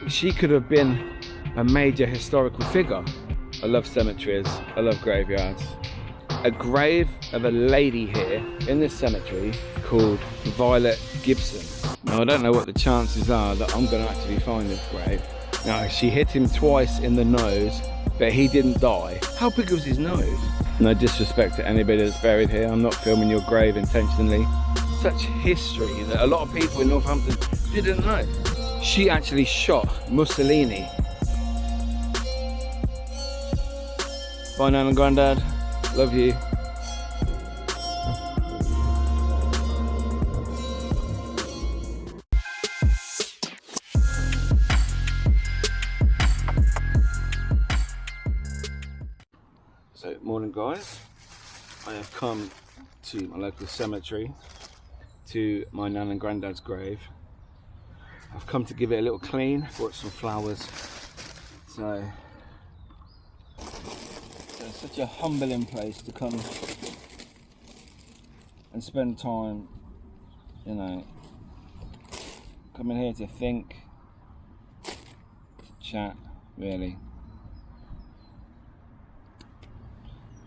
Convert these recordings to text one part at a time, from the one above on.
she could have been a major historical figure. I love cemeteries, I love graveyards. A grave of a lady here in this cemetery called Violet Gibson. Now I don't know what the chances are that I'm going to actually find this grave. Now she hit him twice in the nose, but he didn't die. How big was his nose? No disrespect to anybody that's buried here, I'm not filming your grave intentionally. Such history that a lot of people in Northampton didn't know. She actually shot Mussolini. Bye Nan and Grandad, love you. So, morning guys. I have come to my local cemetery, to my Nan and Grandad's grave. I've come to give it a little clean, brought some flowers. So it's such a humbling place to come and spend time, you know, coming here to think, to chat, really.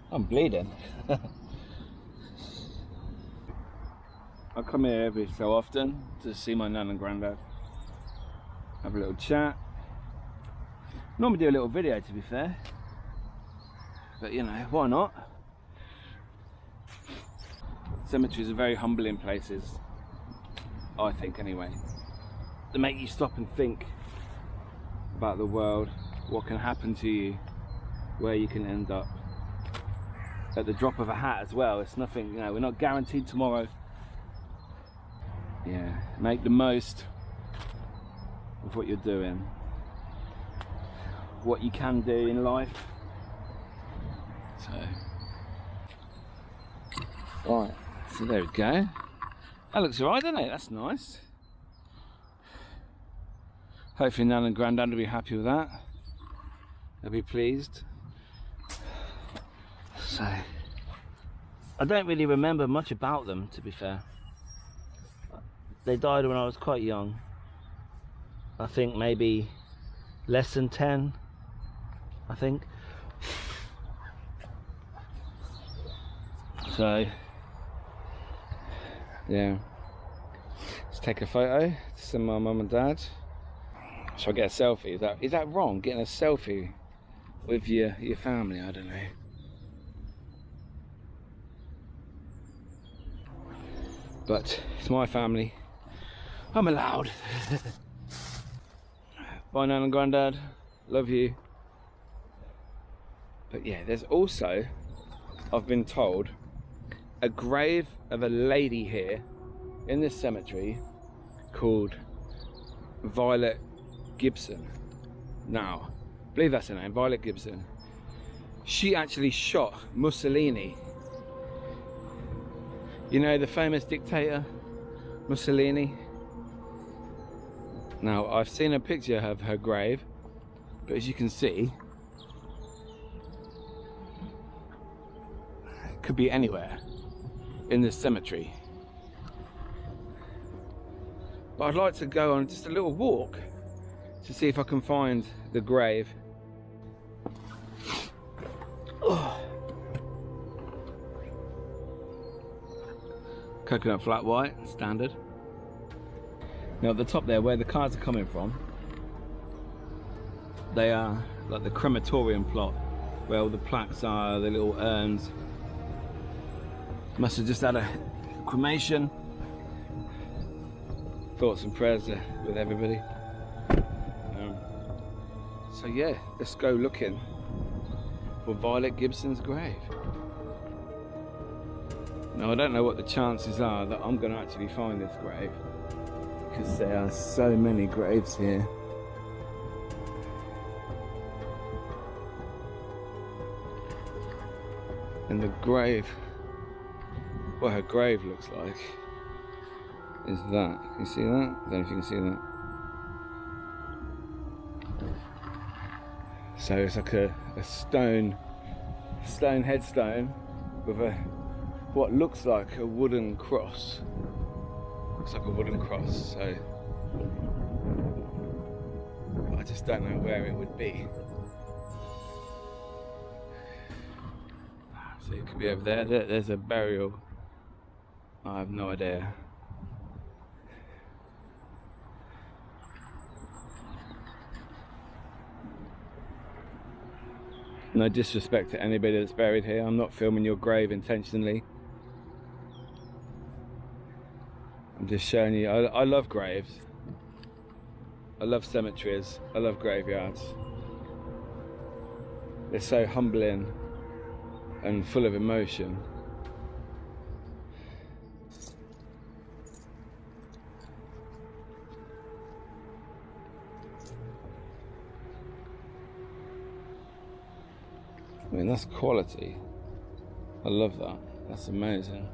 I'm bleeding. I come here every so often to see my Nan and Grandad, have a little chat. Normally do a little video, to be fair, but you know, why not? Cemeteries are very humbling places, I think anyway. They make you stop and think about the world, what can happen to you, where you can end up. At the drop of a hat as well. It's nothing, you know, we're not guaranteed tomorrow. Yeah, make the most of what you're doing, what you can do in life. So there we go. That looks alright, doesn't it? That's nice. Hopefully Nan and Grandad will be happy with that. They'll be pleased. So, I don't really remember much about them, to be fair. They died when I was quite young. I think maybe less than 10, I think. So, yeah. Let's take a photo to send my mum and dad. Shall I get a selfie? Is that wrong? Getting a selfie with your family? I don't know. But it's my family, I'm allowed. Bye Nan and Grandad, love you. But yeah, there's also, I've been told, a grave of a lady here in this cemetery called Violet Gibson. Now, I believe that's her name, Violet Gibson. She actually shot Mussolini. You know, the famous dictator, Mussolini? Now, I've seen a picture of her grave, but as you can see, it could be anywhere in this cemetery. But I'd like to go on just a little walk to see if I can find the grave. Oh. Coconut flat white, standard. Now at the top there, where the cars are coming from, they are like the crematorium plot, where all the plaques are, the little urns. Must have just had a cremation. Thoughts and prayers with everybody. So yeah, let's go looking for Violet Gibson's grave. Now I don't know what the chances are that I'm going to actually find this grave, because there are so many graves here. And the grave, what her grave looks like, is that. You see that? I don't know if you can see that. So it's like a stone headstone with what looks like a wooden cross. Looks like a wooden cross. So I just don't know where it would be. So it could be over there. There's a burial. I have no idea. No disrespect to anybody that's buried here. I'm not filming your grave intentionally. I'm just showing you. I love graves. I love cemeteries. I love graveyards. They're so humbling and full of emotion. I mean, that's quality. I love that. That's amazing.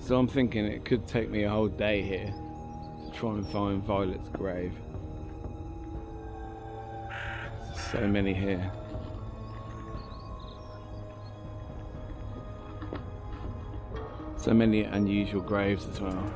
So I'm thinking it could take me a whole day here to try and find Violet's grave. So many here. So many unusual graves as well.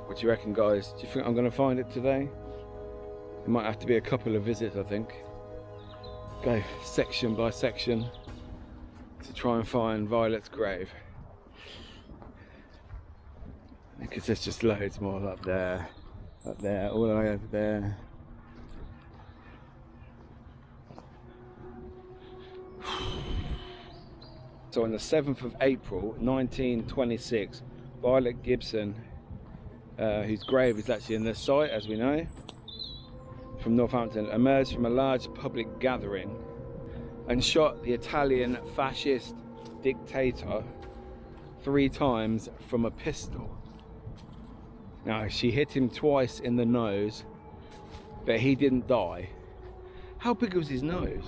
What do you reckon, guys? Do you think I'm going to find it today? It might have to be a couple of visits, I think. Go section by section to try and find Violet's grave. Because there's just loads more up there, all the way over there. So on the 7th of April 1926, Violet Gibson, whose grave is actually in this site, as we know, from Northampton, emerged from a large public gathering and shot the Italian fascist dictator 3 times from a pistol. Now, she hit him twice in the nose, but he didn't die. How big was his nose?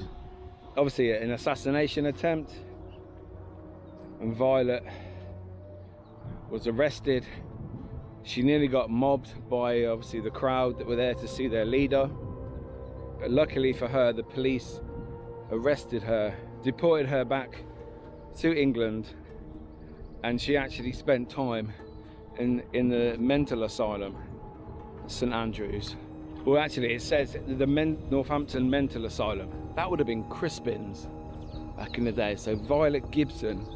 Obviously an assassination attempt, and Violet was arrested. She nearly got mobbed by obviously the crowd that were there to see their leader, but luckily for her, the police arrested her, deported her back to England, and she actually spent time in the mental asylum, St Andrews. Well, actually it says the Northampton mental asylum. That would have been Crispin's back in the day. So Violet Gibson,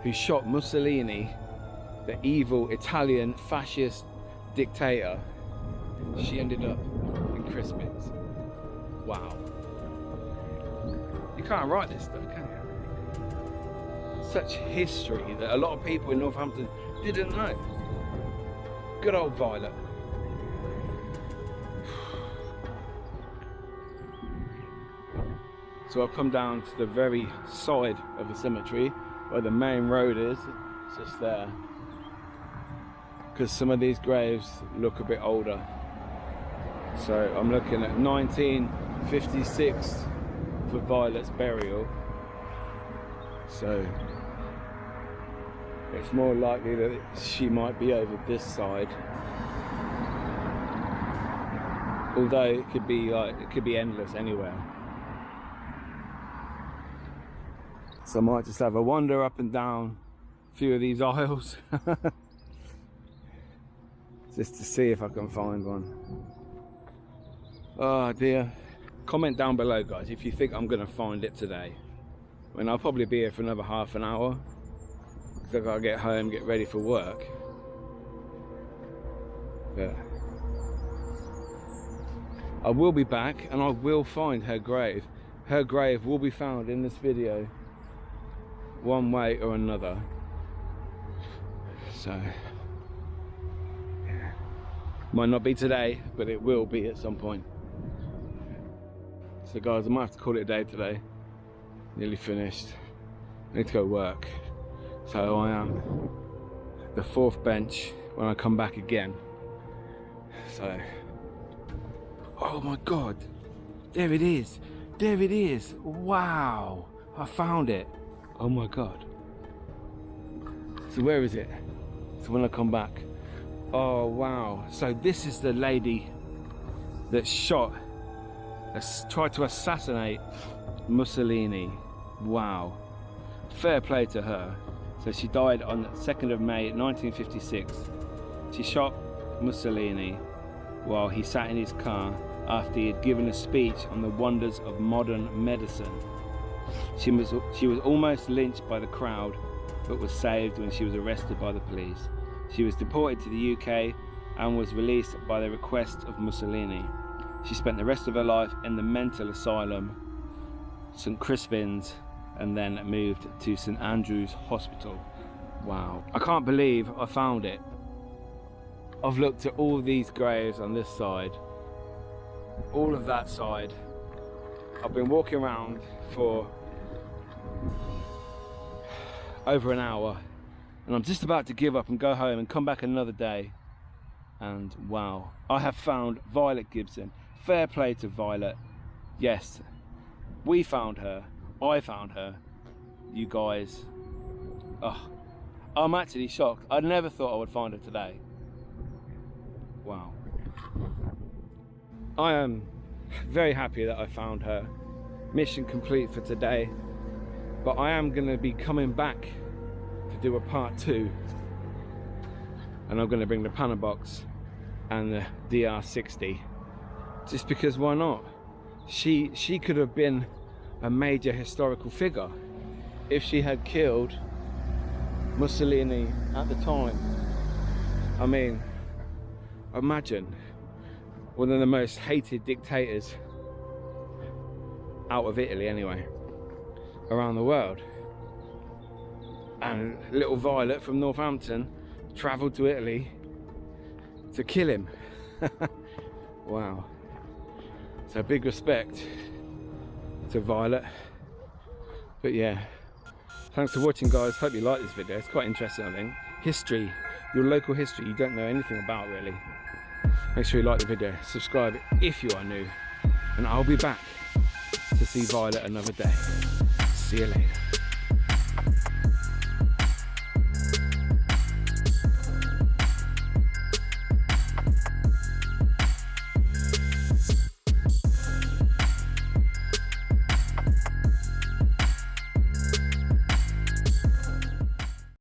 who shot Mussolini, the evil Italian fascist dictator, she ended up in Crispin's. Wow. You can't write this stuff, can you? Such history that a lot of people in Northampton didn't know. Good old Violet. So I've come down to the very side of the cemetery where the main road is. It's just there. Because some of these graves look a bit older. So I'm looking at 1956 for Violet's burial. So it's more likely that she might be over this side. Although it could be endless anywhere. So I might just have a wander up and down a few of these aisles. Just to see if I can find one. Oh dear. Comment down below, guys, if you think I'm gonna find it today. I mean, I'll probably be here for another half an hour, because I've got to get home, get ready for work. But I will be back and I will find her grave. Her grave will be found in this video. one way or another. So yeah. Might not be today, but it will be at some point. So guys, I might have to call it a day today. Nearly finished. I need to go work. So I am the fourth bench when I come back again. So, oh my God, there it is. There it is. Wow, I found it. Oh my God. So where is it? So when I come back. Oh wow. So this is the lady that tried to assassinate Mussolini. Wow. Fair play to her. So she died on the 2nd of May 1956. She shot Mussolini while he sat in his car after he had given a speech on the wonders of modern medicine. She was almost lynched by the crowd, but was saved when she was arrested by the police. She was deported to the UK and was released by the request of Mussolini. She spent the rest of her life in the mental asylum, St. Crispin's, and then moved to St. Andrew's Hospital. Wow. I can't believe I found it. I've looked at all these graves on this side, all of that side. I've been walking around for over an hour, and I'm just about to give up and go home and come back another day. And wow, I have found Violet Gibson. Fair play to Violet. Yes, we found her. I found her. You guys. Oh, I'm actually shocked. I never thought I would find her today. Wow. I am very happy that I found her. Mission complete for today. But I am going to be coming back to do a part 2. And I'm going to bring the panel box and the DR60. Just because why not? She could have been a major historical figure if she had killed Mussolini at the time. I mean, imagine one of the most hated dictators out of Italy anyway, around the world, and little Violet from Northampton travelled to Italy to kill him. Wow. So big respect to Violet. But yeah, thanks for watching guys. Hope you like this video. It's quite interesting, I think. History, your local history you don't know anything about really. Make sure you like the video, subscribe if you are new, and I'll be back to see Violet another day. See you later.